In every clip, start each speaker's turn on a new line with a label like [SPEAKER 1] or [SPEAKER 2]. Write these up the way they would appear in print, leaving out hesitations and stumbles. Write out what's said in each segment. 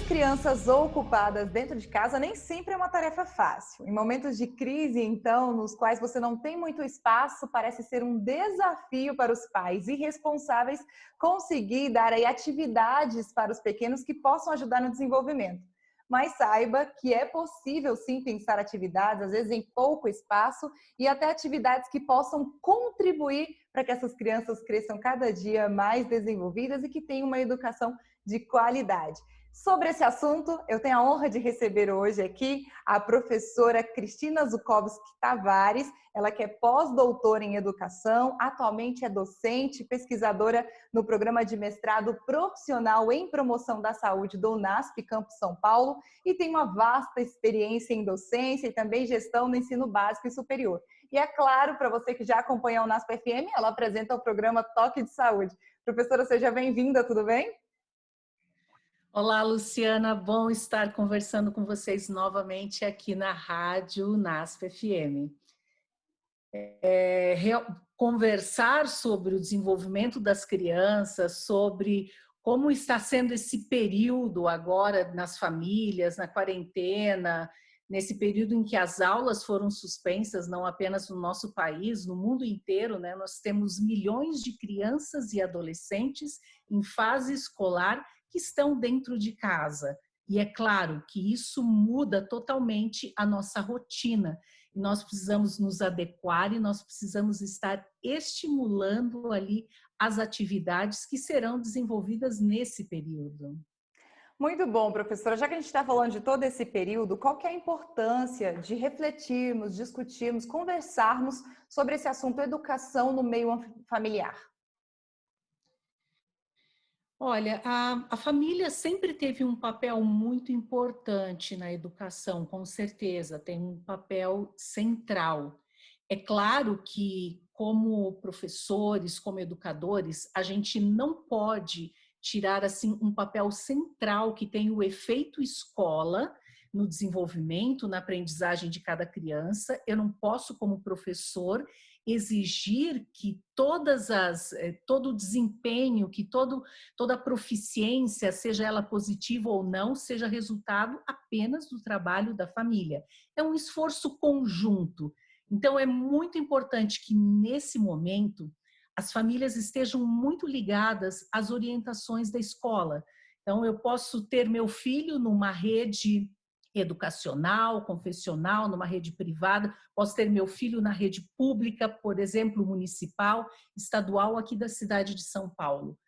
[SPEAKER 1] crianças ocupadas dentro de casa nem sempre é uma tarefa fácil. Em momentos de crise, então, nos quais você não tem muito espaço, parece ser um desafio para os pais e responsáveis conseguir dar aí atividades para os pequenos que possam ajudar no desenvolvimento. Mas saiba que é possível sim pensar atividades, às vezes em pouco espaço, e até atividades que possam contribuir para que essas crianças cresçam cada dia mais desenvolvidas e que tenham uma educação de qualidade. Sobre esse assunto, eu tenho a honra de receber hoje aqui a professora Cristina Zukovski Tavares, ela que é pós-doutora em educação, atualmente é docente, pesquisadora no programa de mestrado profissional em promoção da saúde do UNASP, Campus São Paulo, e tem uma vasta experiência em docência e também gestão no ensino básico e superior. E é claro, para você que já acompanha a UNASP FM, ela apresenta o programa Toque de Saúde. Professora, seja bem-vinda, tudo bem?
[SPEAKER 2] Olá, Luciana, bom estar conversando com vocês novamente aqui na Rádio UNASP FM. Conversar sobre o desenvolvimento das crianças, sobre como está sendo esse período agora nas famílias, na quarentena, nesse período em que as aulas foram suspensas, não apenas no nosso país, no mundo inteiro, né? Nós temos milhões de crianças e adolescentes em fase escolar que estão dentro de casa. E é claro que isso muda totalmente a nossa rotina. E nós precisamos nos adequar e nós precisamos estar estimulando ali as atividades que serão desenvolvidas nesse período.
[SPEAKER 1] Muito bom, professora. Já que a gente está falando de todo esse período, qual que é a importância de refletirmos, discutirmos, conversarmos sobre esse assunto educação no meio familiar?
[SPEAKER 2] Olha, a família sempre teve um papel muito importante na educação, com certeza, tem um papel central. É claro que, como professores, como educadores, a gente não pode tirar assim um papel central que tem o efeito escola no desenvolvimento, na aprendizagem de cada criança. Eu não posso, como professor, exigir que todo o desempenho, que toda a proficiência, seja ela positiva ou não, seja resultado apenas do trabalho da família. É um esforço conjunto. Então, é muito importante que, nesse momento, as famílias estejam muito ligadas às orientações da escola. Então, eu posso ter meu filho numa rede educacional, confessional, numa rede privada, posso ter meu filho na rede pública, por exemplo, municipal, estadual, aqui da cidade de São Paulo.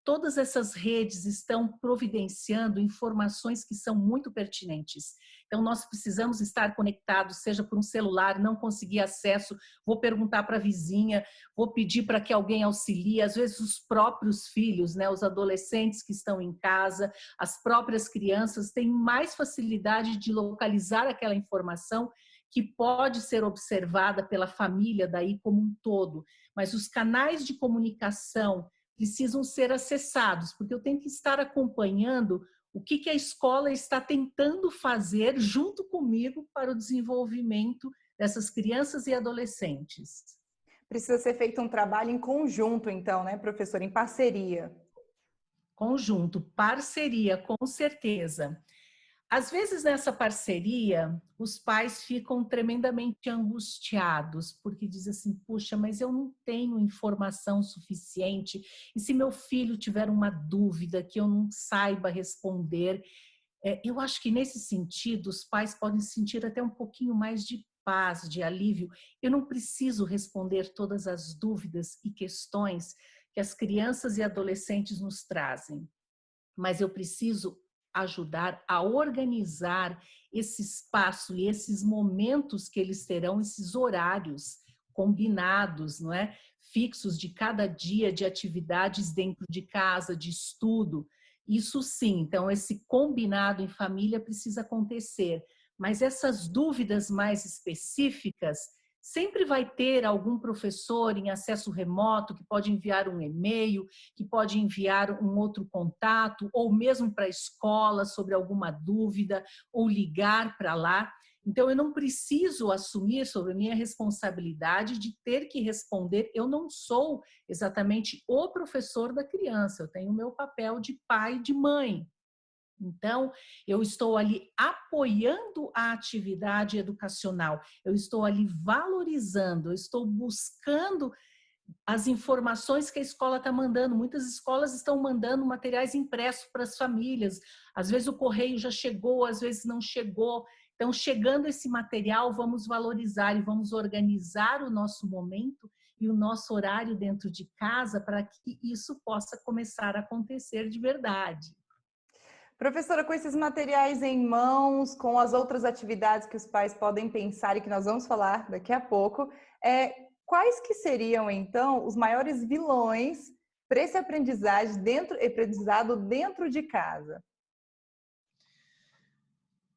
[SPEAKER 2] Todas essas redes estão providenciando informações que são muito pertinentes. Então, nós precisamos estar conectados, seja por um celular, não conseguir acesso, vou perguntar para a vizinha, vou pedir para que alguém auxilie, às vezes os próprios filhos, né, os adolescentes que estão em casa, as próprias crianças têm mais facilidade de localizar aquela informação que pode ser observada pela família daí como um todo. Mas os canais de comunicação precisam ser acessados, porque eu tenho que estar acompanhando o que a escola está tentando fazer junto comigo para o desenvolvimento dessas crianças e adolescentes.
[SPEAKER 1] Precisa ser feito um trabalho em conjunto, então, né, professora, em parceria.
[SPEAKER 2] Conjunto, parceria, com certeza. Às vezes, nessa parceria, os pais ficam tremendamente angustiados, porque dizem assim, puxa, mas eu não tenho informação suficiente, e se meu filho tiver uma dúvida que eu não saiba responder, eu acho que nesse sentido, os pais podem sentir até um pouquinho mais de paz, de alívio. Eu não preciso responder todas as dúvidas e questões que as crianças e adolescentes nos trazem, mas eu preciso ajudar a organizar esse espaço e esses momentos que eles terão, esses horários combinados, não é? Fixos de cada dia de atividades dentro de casa, de estudo. Isso sim, então esse combinado em família precisa acontecer, mas essas dúvidas mais específicas sempre vai ter algum professor em acesso remoto que pode enviar um e-mail, que pode enviar um outro contato, ou mesmo para a escola sobre alguma dúvida, ou ligar para lá. Então, eu não preciso assumir sobre a minha responsabilidade de ter que responder. Eu não sou exatamente o professor da criança, eu tenho o meu papel de pai e de mãe. Então, eu estou ali apoiando a atividade educacional, eu estou ali valorizando, eu estou buscando as informações que a escola está mandando. Muitas escolas estão mandando materiais impressos para as famílias. Às vezes o correio já chegou, às vezes não chegou. Então, chegando esse material, vamos valorizar e vamos organizar o nosso momento e o nosso horário dentro de casa para que isso possa começar a acontecer de verdade.
[SPEAKER 1] Professora, com esses materiais em mãos, com as outras atividades que os pais podem pensar e que nós vamos falar daqui a pouco, quais que seriam, então, os maiores vilões para esse aprendizado dentro de casa?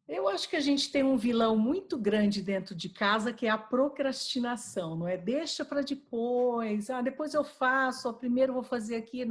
[SPEAKER 2] Eu acho que a gente tem um vilão muito grande dentro de casa, que é a procrastinação, não é? Deixa para depois, depois eu faço, primeiro eu vou fazer aqui.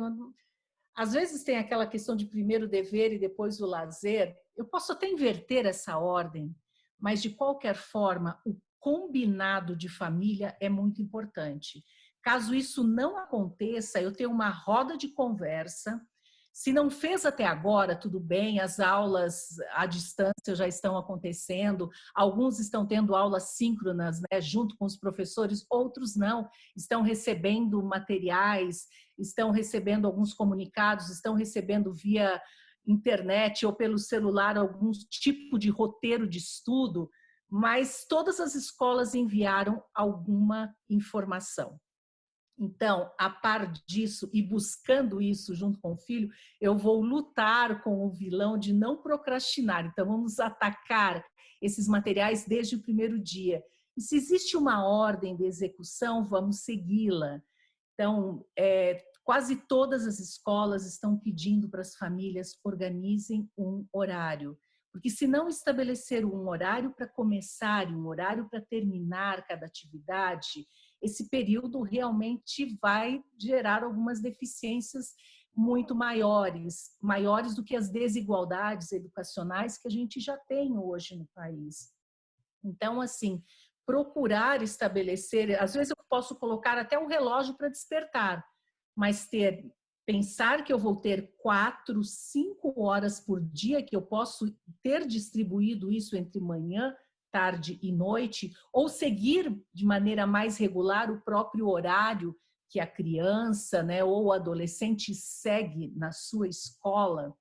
[SPEAKER 2] Às vezes tem aquela questão de primeiro o dever e depois o lazer. Eu posso até inverter essa ordem, mas de qualquer forma, o combinado de família é muito importante. Caso isso não aconteça, eu tenho uma roda de conversa. Se não fez até agora, tudo bem, as aulas à distância já estão acontecendo, alguns estão tendo aulas síncronas, né, junto com os professores, outros não, estão recebendo materiais, estão recebendo alguns comunicados, estão recebendo via internet ou pelo celular algum tipo de roteiro de estudo, mas todas as escolas enviaram alguma informação. Então, a par disso e buscando isso junto com o filho, eu vou lutar com o vilão de não procrastinar. Então, vamos atacar esses materiais desde o primeiro dia. E se existe uma ordem de execução, vamos segui-la. Então, quase todas as escolas estão pedindo para as famílias organizem um horário. Porque se não estabelecer um horário para começar e um horário para terminar cada atividade, esse período realmente vai gerar algumas deficiências muito maiores, maiores do que as desigualdades educacionais que a gente já tem hoje no país. Então, assim, procurar estabelecer, às vezes eu posso colocar até um relógio para despertar, mas pensar que eu vou ter 4, 5 horas por dia, que eu posso ter distribuído isso entre manhã, tarde e noite, ou seguir de maneira mais regular o próprio horário que a criança, né, ou o adolescente segue na sua escola.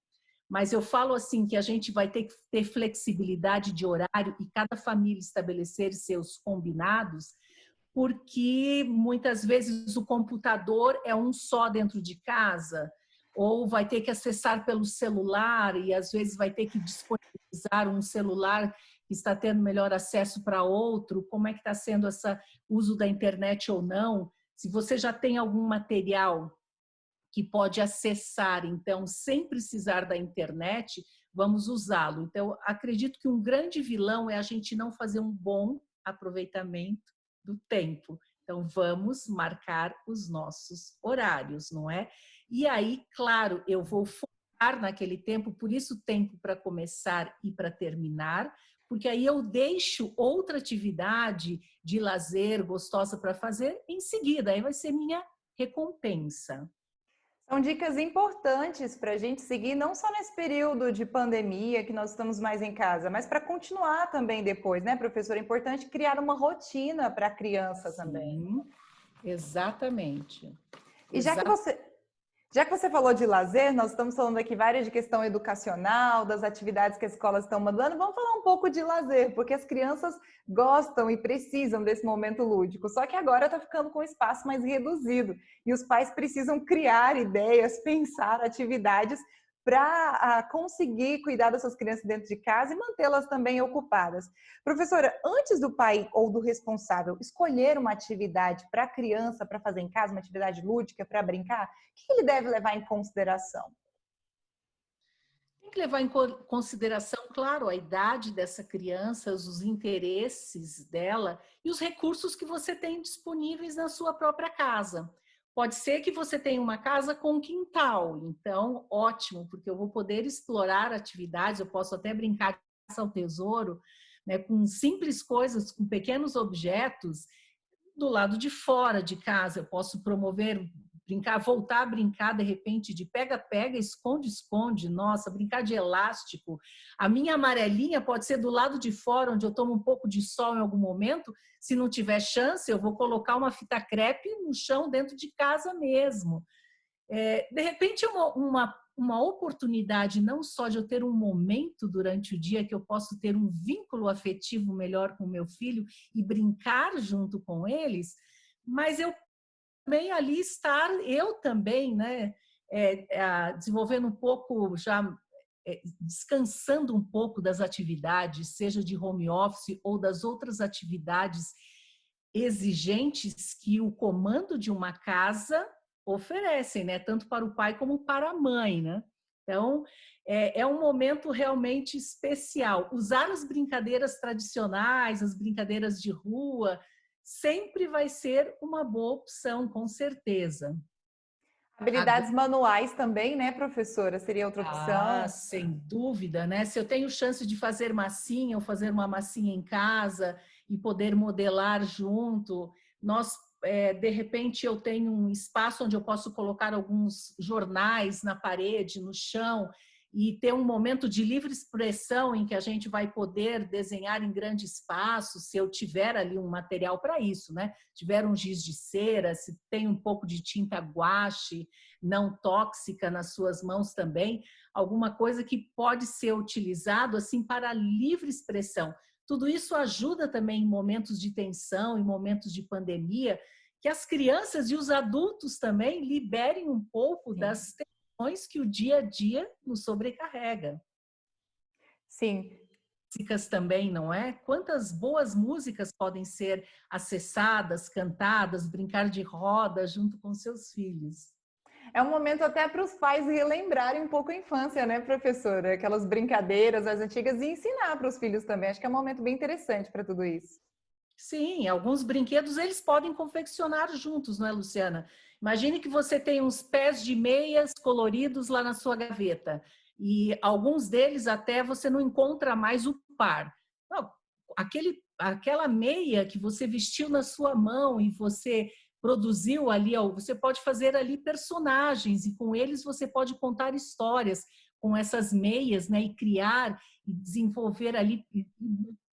[SPEAKER 2] Mas eu falo assim que a gente vai ter que ter flexibilidade de horário e cada família estabelecer seus combinados, porque muitas vezes o computador é um só dentro de casa, ou vai ter que acessar pelo celular e às vezes vai ter que disponibilizar um celular que está tendo melhor acesso para outro, como é que está sendo esse uso da internet ou não. Se você já tem algum material que pode acessar, então, sem precisar da internet, vamos usá-lo. Então, acredito que um grande vilão é a gente não fazer um bom aproveitamento do tempo. Então, vamos marcar os nossos horários, não é? E aí, claro, eu vou focar naquele tempo, por isso tempo para começar e para terminar, porque aí eu deixo outra atividade de lazer gostosa para fazer em seguida, aí vai ser minha recompensa.
[SPEAKER 1] São dicas importantes para a gente seguir, não só nesse período de pandemia que nós estamos mais em casa, mas para continuar também depois, né, professora? É importante criar uma rotina para a criança também.
[SPEAKER 2] Sim, exatamente.
[SPEAKER 1] E já que você falou de lazer, nós estamos falando aqui várias de questão educacional, das atividades que as escolas estão mandando. Vamos falar um pouco de lazer, porque as crianças gostam e precisam desse momento lúdico. Só que agora está ficando com um espaço mais reduzido e os pais precisam criar ideias, pensar atividades para conseguir cuidar das suas crianças dentro de casa e mantê-las também ocupadas. Professora, antes do pai ou do responsável escolher uma atividade para a criança para fazer em casa, uma atividade lúdica para brincar, o que ele deve levar em consideração?
[SPEAKER 2] Tem que levar em consideração, claro, a idade dessa criança, os interesses dela e os recursos que você tem disponíveis na sua própria casa. Pode ser que você tenha uma casa com quintal, então ótimo, porque eu vou poder explorar atividades, eu posso até brincar de caça ao tesouro, né, com simples coisas, com pequenos objetos do lado de fora de casa. Eu posso promover brincar, voltar a brincar de repente de pega-pega, esconde-esconde, nossa, brincar de elástico. A minha amarelinha pode ser do lado de fora, onde eu tomo um pouco de sol em algum momento. Se não tiver chance, eu vou colocar uma fita crepe no chão dentro de casa mesmo. De repente, uma oportunidade não só de eu ter um momento durante o dia que eu posso ter um vínculo afetivo melhor com o meu filho e brincar junto com eles, mas eu também ali estar, eu também, né, desenvolvendo um pouco, já descansando um pouco das atividades, seja de home office ou das outras atividades exigentes que o comando de uma casa oferecem, né? Tanto para o pai como para a mãe, né? Então, é um momento realmente especial. Usar as brincadeiras tradicionais, as brincadeiras de rua, sempre vai ser uma boa opção, com certeza.
[SPEAKER 1] Habilidades manuais também, né, professora? Seria outra opção?
[SPEAKER 2] Sem dúvida, né? Se eu tenho chance de fazer massinha ou fazer uma massinha em casa e poder modelar junto, de repente eu tenho um espaço onde eu posso colocar alguns jornais na parede, no chão, e ter um momento de livre expressão em que a gente vai poder desenhar em grande espaço, se eu tiver ali um material para isso, né? Tiver um giz de cera, se tem um pouco de tinta guache não tóxica nas suas mãos também, alguma coisa que pode ser utilizado assim para livre expressão. Tudo isso ajuda também em momentos de tensão, em momentos de pandemia, que as crianças e os adultos também liberem um pouco das tensões que o dia a dia nos sobrecarrega.
[SPEAKER 1] Sim.
[SPEAKER 2] Músicas também, não é? Quantas boas músicas podem ser acessadas, cantadas, brincar de roda junto com seus filhos.
[SPEAKER 1] É um momento até para os pais relembrarem um pouco a infância, né, professora? Aquelas brincadeiras, as antigas, e ensinar para os filhos também. Acho que é um momento bem interessante para tudo isso.
[SPEAKER 2] Sim, alguns brinquedos eles podem confeccionar juntos, não é, Luciana? Imagine que você tem uns pés de meias coloridos lá na sua gaveta e alguns deles até você não encontra mais o par. Não, aquela meia que você vestiu na sua mão e você produziu ali, você pode fazer ali personagens e com eles você pode contar histórias com essas meias, né? E criar e desenvolver ali,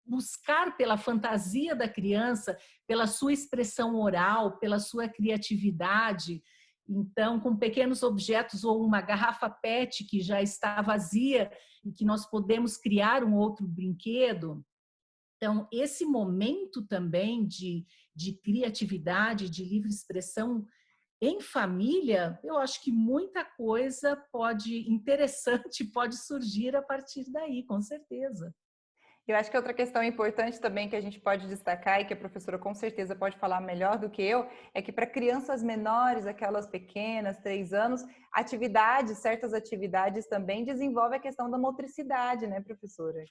[SPEAKER 2] buscar pela fantasia da criança, pela sua expressão oral, pela sua criatividade. Então, com pequenos objetos ou uma garrafa PET que já está vazia e que nós podemos criar um outro brinquedo. Então, esse momento também de criatividade, de livre expressão em família, eu acho que muita coisa interessante pode surgir a partir daí, com certeza.
[SPEAKER 1] Eu acho que outra questão importante também que a gente pode destacar e que a professora com certeza pode falar melhor do que eu, é que para crianças menores, aquelas pequenas, 3 anos, certas atividades também desenvolvem a questão da motricidade, né, professora?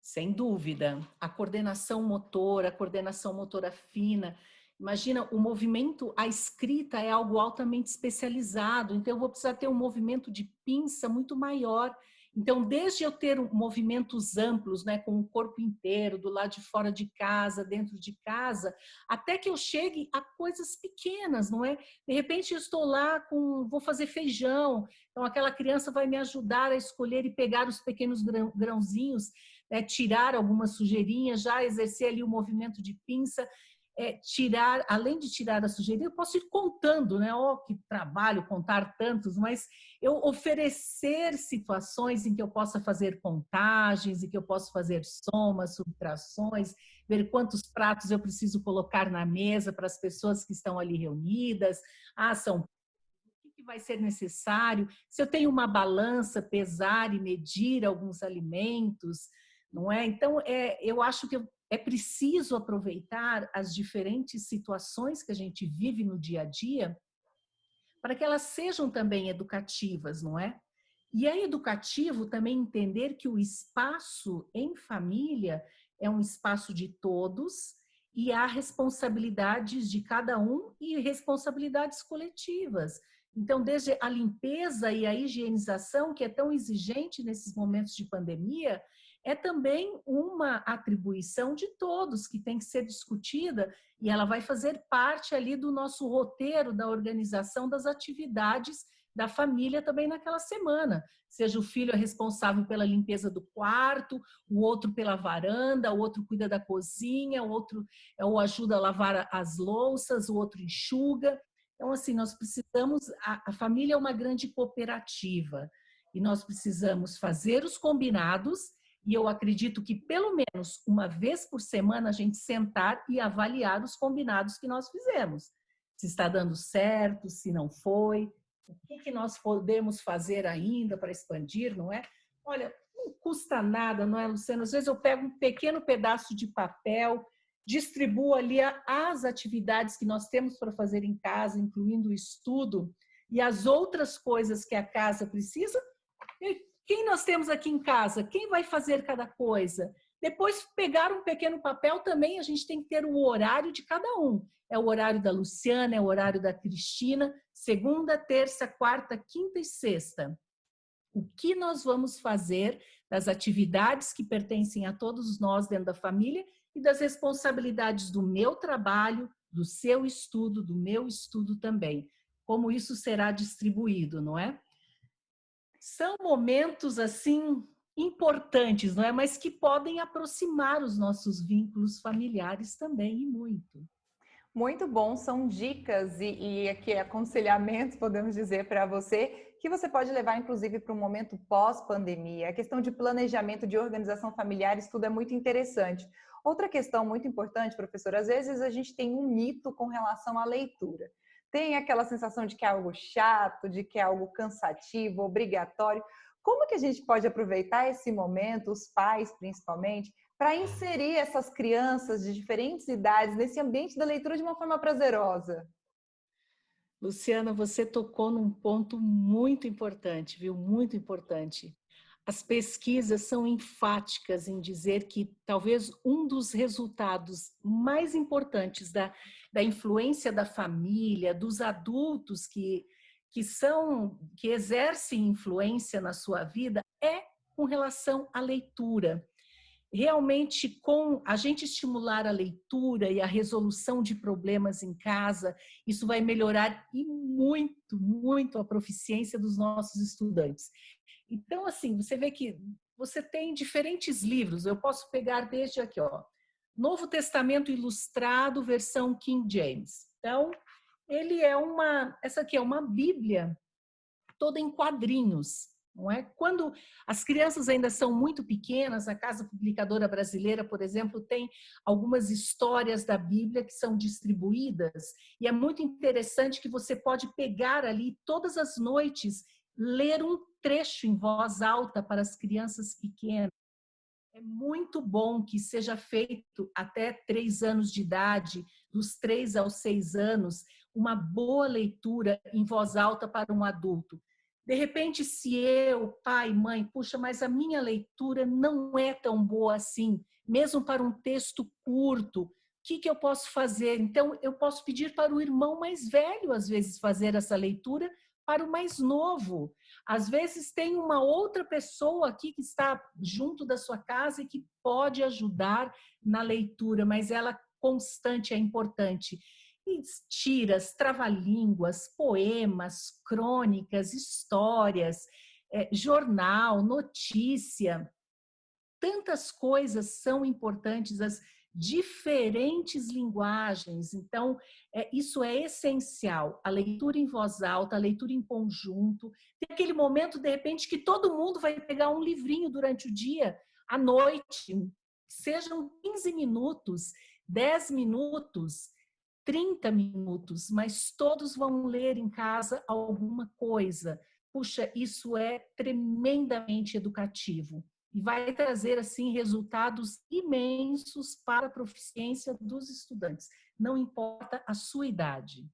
[SPEAKER 2] Sem dúvida. A coordenação motora fina. Imagina, o movimento, a escrita é algo altamente especializado, então eu vou precisar ter um movimento de pinça muito maior. Então, desde eu ter movimentos amplos, né, com o corpo inteiro, do lado de fora de casa, dentro de casa, até que eu chegue a coisas pequenas, não é? De repente, eu estou lá vou fazer feijão, então aquela criança vai me ajudar a escolher e pegar os pequenos grãozinhos, tirar algumas sujeirinhas, já exercer ali o movimento de pinça, além de tirar a sujeirinha, eu posso ir contando, né? Oh, que trabalho contar tantos, mas eu oferecer situações em que eu possa fazer contagens, em que eu possa fazer somas, subtrações, ver quantos pratos eu preciso colocar na mesa para as pessoas que estão ali reunidas. O que vai ser necessário? Se eu tenho uma balança, pesar e medir alguns alimentos, não é? Então, eu acho que é preciso aproveitar as diferentes situações que a gente vive no dia a dia para que elas sejam também educativas, não é? E é educativo também entender que o espaço em família é um espaço de todos e há responsabilidades de cada um e responsabilidades coletivas. Então, desde a limpeza e a higienização, que é tão exigente nesses momentos de pandemia, é também uma atribuição de todos que tem que ser discutida e ela vai fazer parte ali do nosso roteiro da organização das atividades da família também naquela semana. Seja o filho é responsável pela limpeza do quarto, o outro pela varanda, o outro cuida da cozinha, o outro ou ajuda a lavar as louças, o outro enxuga. Então, assim, nós precisamos, a família é uma grande cooperativa e nós precisamos fazer os combinados e eu acredito que pelo menos uma vez por semana a gente sentar e avaliar os combinados que nós fizemos. Se está dando certo, se não foi, o que nós podemos fazer ainda para expandir, não é? Olha, não custa nada, não é, Luciana? Às vezes eu pego um pequeno pedaço de papel, distribuo ali as atividades que nós temos para fazer em casa, incluindo o estudo, e as outras coisas que a casa precisa. Quem nós temos aqui em casa? Quem vai fazer cada coisa? Depois, pegar um pequeno papel também, a gente tem que ter o horário de cada um. É o horário da Luciana, é o horário da Cristina, segunda, terça, quarta, quinta e sexta. O que nós vamos fazer das atividades que pertencem a todos nós dentro da família e das responsabilidades do meu trabalho, do seu estudo, do meu estudo também. Como isso será distribuído, não é? São momentos, assim, importantes, não é? Mas que podem aproximar os nossos vínculos familiares também, e muito.
[SPEAKER 1] Muito bom, são dicas e aqui aconselhamentos, podemos dizer, para você, que você pode levar, inclusive, para um momento pós-pandemia. A questão de planejamento, de organização familiar, isso tudo é muito interessante. Outra questão muito importante, professor, às vezes a gente tem um mito com relação à leitura. Tem aquela sensação de que é algo chato, de que é algo cansativo, obrigatório. Como que a gente pode aproveitar esse momento, os pais principalmente, para inserir essas crianças de diferentes idades nesse ambiente da leitura de uma forma prazerosa?
[SPEAKER 2] Luciana, você tocou num ponto muito importante, viu? Muito importante. As pesquisas são enfáticas em dizer que talvez um dos resultados mais importantes da influência da família, dos adultos que exercem influência na sua vida, é com relação à leitura. Realmente, com a gente estimular a leitura e a resolução de problemas em casa, isso vai melhorar e muito, muito a proficiência dos nossos estudantes. Então, assim, você vê que você tem diferentes livros. Eu posso pegar desde aqui, ó, Novo Testamento Ilustrado, versão King James. Então, essa aqui é uma Bíblia toda em quadrinhos. Não é? Quando as crianças ainda são muito pequenas, a Casa Publicadora Brasileira, por exemplo, tem algumas histórias da Bíblia que são distribuídas e é muito interessante que você pode pegar ali todas as noites, ler um trecho em voz alta para as crianças pequenas. É muito bom que seja feito até 3 anos de idade, dos 3 aos 6 anos, uma boa leitura em voz alta para um adulto. De repente, se eu, pai, mãe, puxa, mas a minha leitura não é tão boa assim, mesmo para um texto curto, o que eu posso fazer? Então, eu posso pedir para o irmão mais velho, às vezes, fazer essa leitura para o mais novo. Às vezes, tem uma outra pessoa aqui que está junto da sua casa e que pode ajudar na leitura, mas ela constante é importante. E tiras, trava-línguas, poemas, crônicas, histórias, jornal, notícia. Tantas coisas são importantes, as diferentes linguagens. Então, isso é essencial. A leitura em voz alta, a leitura em conjunto. Tem aquele momento, de repente, que todo mundo vai pegar um livrinho durante o dia, à noite. Sejam 15 minutos, 10 minutos, 30 minutos, mas todos vão ler em casa alguma coisa. Puxa, isso é tremendamente educativo e vai trazer, assim, resultados imensos para a proficiência dos estudantes, não importa a sua idade.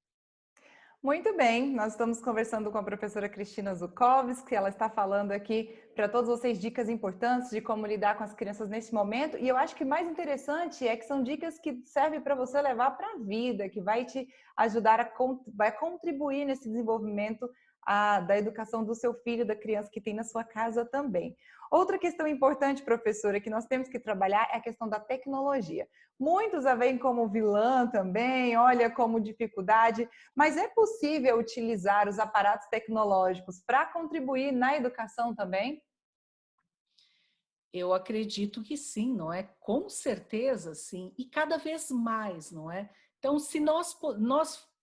[SPEAKER 1] Muito bem, nós estamos conversando com a professora Cristina Zukovski, ela está falando aqui para todos vocês dicas importantes de como lidar com as crianças nesse momento, e eu acho que mais interessante é que são dicas que servem para você levar para a vida, que vai te ajudar vai contribuir nesse desenvolvimento da educação do seu filho, da criança que tem na sua casa também. Outra questão importante, professora, que nós temos que trabalhar é a questão da tecnologia. Muitos a veem como vilã também, olha como dificuldade, mas é possível utilizar os aparatos tecnológicos para contribuir na educação também?
[SPEAKER 2] Eu acredito que sim, não é? Com certeza, sim. E cada vez mais, não é? Então, se nós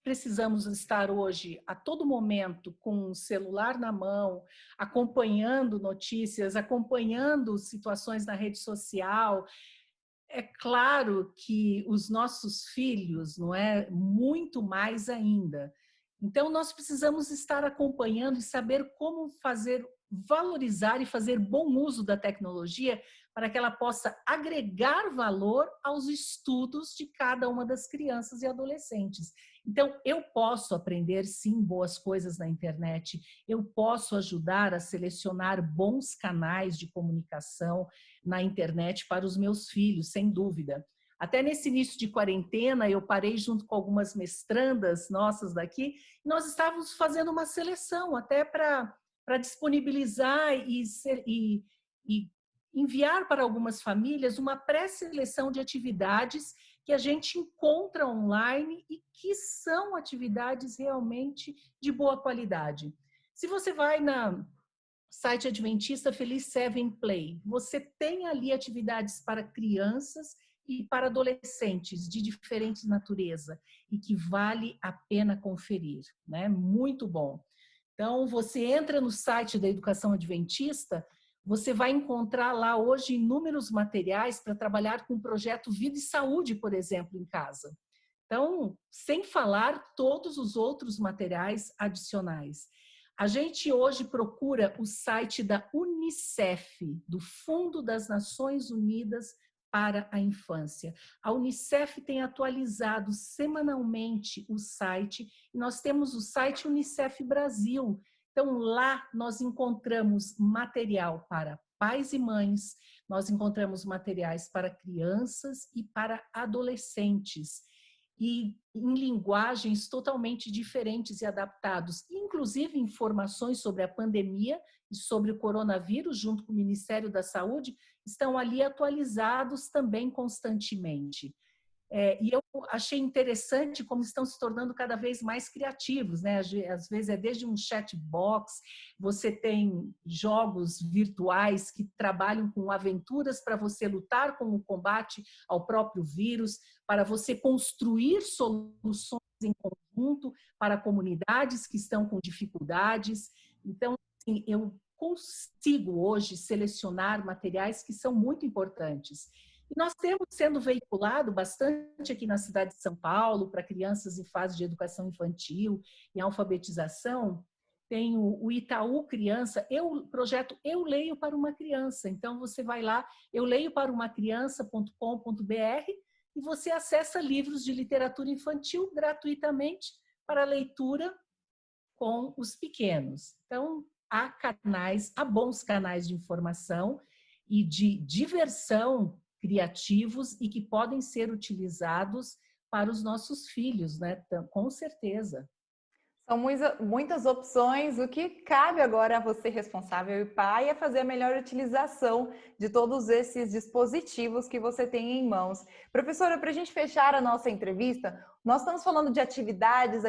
[SPEAKER 2] precisamos estar hoje, a todo momento, com o celular na mão, acompanhando notícias, acompanhando situações na rede social, é claro que os nossos filhos, não é? Muito mais ainda. Então, nós precisamos estar acompanhando e saber como fazer, valorizar e fazer bom uso da tecnologia para que ela possa agregar valor aos estudos de cada uma das crianças e adolescentes. Então, eu posso aprender, sim, boas coisas na internet, eu posso ajudar a selecionar bons canais de comunicação na internet para os meus filhos, sem dúvida. Até nesse início de quarentena, eu parei junto com algumas mestrandas nossas daqui, nós estávamos fazendo uma seleção até para disponibilizar e enviar para algumas famílias uma pré-seleção de atividades que a gente encontra online e que são atividades realmente de boa qualidade. Se você vai na site Adventista Feliz Seven Play, você tem ali atividades para crianças e para adolescentes de diferente natureza e que vale a pena conferir, né? Muito bom. Então, você entra no site da Educação Adventista, você vai encontrar lá hoje inúmeros materiais para trabalhar com o projeto Vida e Saúde, por exemplo, em casa. Então, sem falar todos os outros materiais adicionais. A gente hoje procura o site da Unicef, do Fundo das Nações Unidas para a Infância. A Unicef tem atualizado semanalmente o site e nós temos o site Unicef Brasil. Então, lá nós encontramos material para pais e mães, nós encontramos materiais para crianças e para adolescentes, e em linguagens totalmente diferentes e adaptados, inclusive informações sobre a pandemia e sobre o coronavírus, junto com o Ministério da Saúde, estão ali atualizados também constantemente. E eu achei interessante como estão se tornando cada vez mais criativos, né? Às vezes é desde um chat box, você tem jogos virtuais que trabalham com aventuras para você lutar com o combate ao próprio vírus, para você construir soluções em conjunto para comunidades que estão com dificuldades. Então, assim, eu consigo hoje selecionar materiais que são muito importantes. E nós temos sendo veiculado bastante aqui na cidade de São Paulo para crianças em fase de educação infantil e alfabetização. Tem o Itaú Criança, o projeto Eu Leio para uma Criança. Então, você vai lá, euleioparaumacriança.com.br e você acessa livros de literatura infantil gratuitamente para leitura com os pequenos. Então, há bons canais de informação e de diversão criativos e que podem ser utilizados para os nossos filhos, né? Com certeza.
[SPEAKER 1] São muitas opções. O que cabe agora a você, responsável e pai, é fazer a melhor utilização de todos esses dispositivos que você tem em mãos. Professora, para a gente fechar a nossa entrevista, nós estamos falando de atividades,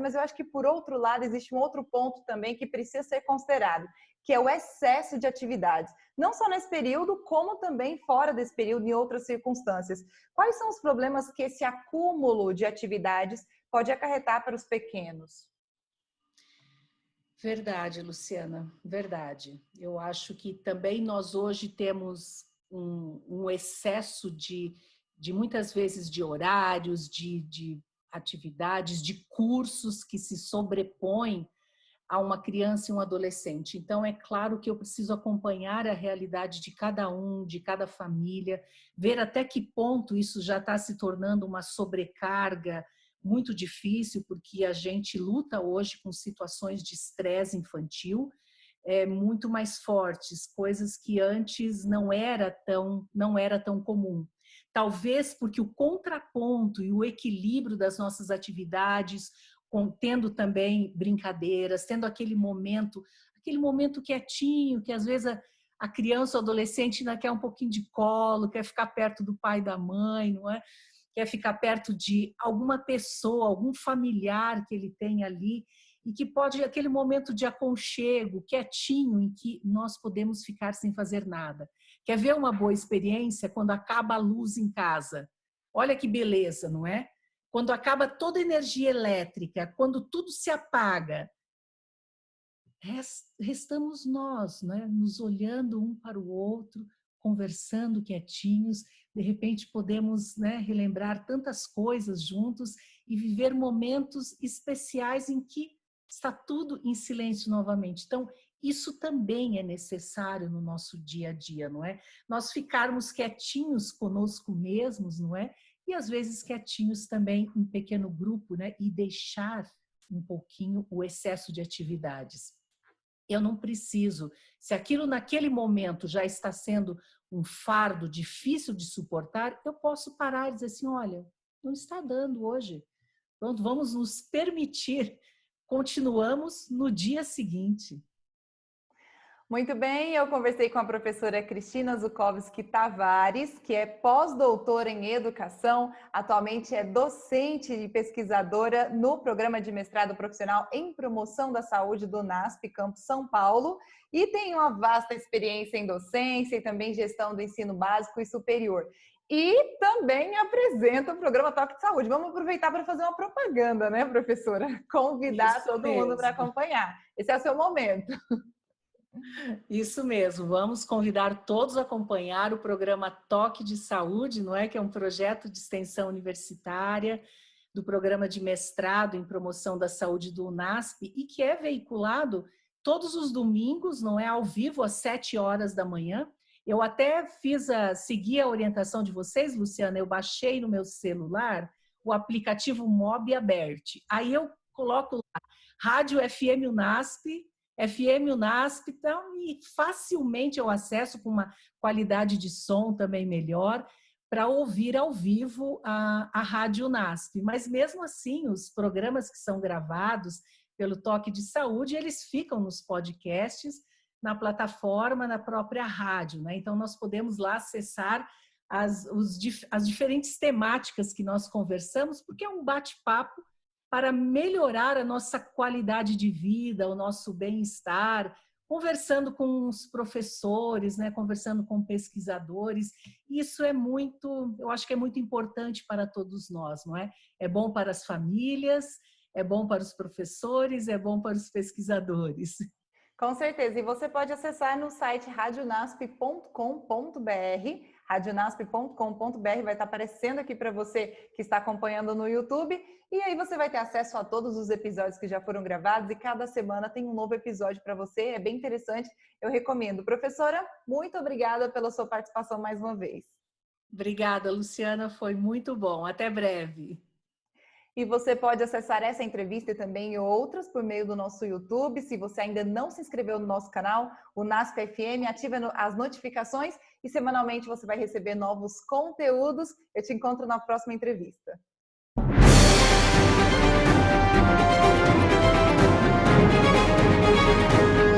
[SPEAKER 1] mas eu acho que, por outro lado, existe um outro ponto também que precisa ser considerado, que é o excesso de atividades. Não só nesse período, como também fora desse período, em outras circunstâncias. Quais são os problemas que esse acúmulo de atividades pode acarretar para os pequenos?
[SPEAKER 2] Verdade, Luciana, verdade. Eu acho que também nós hoje temos um excesso de muitas vezes de horários, de atividades, de cursos que se sobrepõem a uma criança e um adolescente. Então, é claro que eu preciso acompanhar a realidade de cada um, de cada família, ver até que ponto isso já está se tornando uma sobrecarga muito difícil, porque a gente luta hoje com situações de estresse infantil muito mais fortes, coisas que antes não era tão comum. Talvez porque o contraponto e o equilíbrio das nossas atividades, tendo também brincadeiras, tendo aquele momento quietinho, que às vezes a criança ou adolescente ainda quer um pouquinho de colo, quer ficar perto do pai e da mãe, não é? Quer ficar perto de alguma pessoa, algum familiar que ele tem ali, e que pode, aquele momento de aconchego, quietinho, em que nós podemos ficar sem fazer nada. Quer ver uma boa experiência? Quando acaba a luz em casa. Olha que beleza, não é? Quando acaba toda a energia elétrica, quando tudo se apaga, restamos nós, né? Nos olhando um para o outro, conversando quietinhos, de repente podemos, né, relembrar tantas coisas juntos e viver momentos especiais em que está tudo em silêncio novamente. Então, isso também é necessário no nosso dia a dia, não é? Nós ficarmos quietinhos conosco mesmos, não é? E às vezes quietinhos também em pequeno grupo, né? E deixar um pouquinho o excesso de atividades. Eu não preciso, se aquilo naquele momento já está sendo um fardo difícil de suportar, eu posso parar e dizer assim, olha, não está dando hoje. Pronto, vamos nos permitir, continuamos no dia seguinte.
[SPEAKER 1] Muito bem, eu conversei com a professora Cristina Zukovski Tavares, que é pós-doutora em educação, atualmente é docente e pesquisadora no programa de mestrado profissional em promoção da saúde do UNASP, Campus São Paulo, e tem uma vasta experiência em docência e também gestão do ensino básico e superior. E também apresenta o programa Toque de Saúde. Vamos aproveitar para fazer uma propaganda, né, professora? Convidar
[SPEAKER 2] Isso
[SPEAKER 1] todo mundo para acompanhar. Esse é o seu momento.
[SPEAKER 2] Isso mesmo, vamos convidar todos a acompanhar o programa Toque de Saúde, não é? Que é um projeto de extensão universitária do programa de mestrado em promoção da saúde do UNASP e que é veiculado todos os domingos, não é? Ao vivo, às 7 horas da manhã. Eu até segui a orientação de vocês, Luciana, eu baixei no meu celular o aplicativo Mob Abert. Aí eu coloco lá, Rádio FM UNASP, então, e facilmente eu acesso com uma qualidade de som também melhor para ouvir ao vivo a Rádio UNASP. Mas mesmo assim, os programas que são gravados pelo Toque de Saúde, eles ficam nos podcasts, na plataforma, na própria rádio, né? Então, nós podemos lá acessar as diferentes temáticas que nós conversamos, porque é um bate-papo para melhorar a nossa qualidade de vida, o nosso bem-estar, conversando com os professores, né, conversando com pesquisadores. Isso é muito, eu acho que é muito importante para todos nós, não é? É bom para as famílias, é bom para os professores, é bom para os pesquisadores.
[SPEAKER 1] Com certeza. E você pode acessar no site radionasp.com.br. Radionasp.com.br vai estar aparecendo aqui para você que está acompanhando no YouTube. E aí você vai ter acesso a todos os episódios que já foram gravados e cada semana tem um novo episódio para você. É bem interessante, eu recomendo. Professora, muito obrigada pela sua participação mais uma vez.
[SPEAKER 2] Obrigada, Luciana, foi muito bom. Até breve.
[SPEAKER 1] E você pode acessar essa entrevista e também outras por meio do nosso YouTube. Se você ainda não se inscreveu no nosso canal, o NASP FM, ativa as notificações e semanalmente você vai receber novos conteúdos. Eu te encontro na próxima entrevista. Música